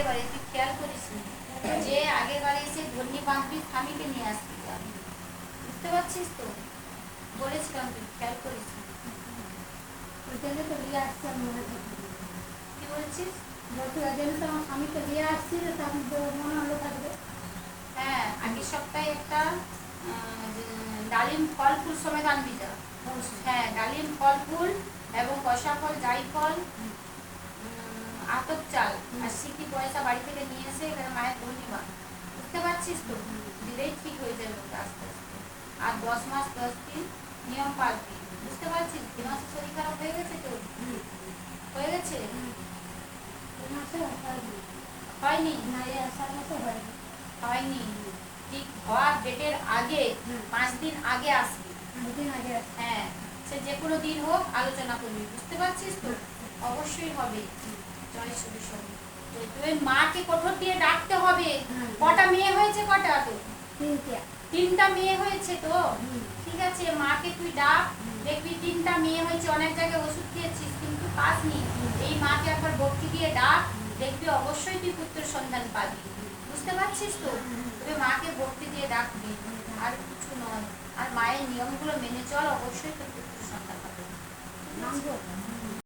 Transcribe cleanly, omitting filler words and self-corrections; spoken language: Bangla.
বারে তুই খেয়াল করিস যে আগের বারে এসে ঘূর্ণি বাঁধবি স্বামীকে নিয়ে আসবি, বুঝতে পারছিস তো? বলেছিলাম তুই খেয়াল করিস। কি বলছিস? স্বামীকে দিয়ে আসছি, মনে হলো থাকবে। হ্যাঁ, আগের সপ্তাহে একটা ডালিম ফল ফুল সমেত আনবি যা। হ্যাঁ, ডালিম ফল ফুল এবং কষা ফল, জাই ফল, আতপ চাল আর সিকি পয়সা বাড়ি থেকে নিয়ে এসে এখানে মায়ের পূর্ণিমা, বুঝতে পারছিস তো? দিলেই ঠিক হয়ে যাবে আস্তে আস্তে। আর 10 মাস 10 দিন নিয়ম পালবি, বুঝতে পারছিস? 2 মাসের শরীর খারাপ হয়ে গেছে তো? হয়ে গেছে? হয়নি? হয়নি। ঠিক হওয়ার ডেটের আগে 5 দিন আগে আসবি। হ্যাঁ, সে যে কোনো দিন হোক আলোচনা করবি, বুঝতে পারছিস তো? অবশ্যই হবে। জয় শ্রী সবই। তুই মাকে কোঠর দিয়ে ডাকতে হবে। কটা মেয়ে হয়েছে? কটা তো? 3টা মেয়ে হয়েছে তো? ঠিক আছে, মাকে তুই ডাক, দেখবি 3টা মেয়ে হয়েছে। অনেক জায়গায় ওষুধ দিয়েছিস কিন্তু পাসনি। এই মাকে একবার ভক্তি দিয়ে ডাক, দেখবি অবশ্যই তুই পুত্রের সন্ধান পাবি, বুঝতে পারছিস তো? তবে মাকে ভক্তি দিয়ে ডাকবি, আর কিছু নয়। আর মায়ের নিয়মগুলো মেনে চল, অবশ্যই তোর পুত্রের সন্ধান পাবে।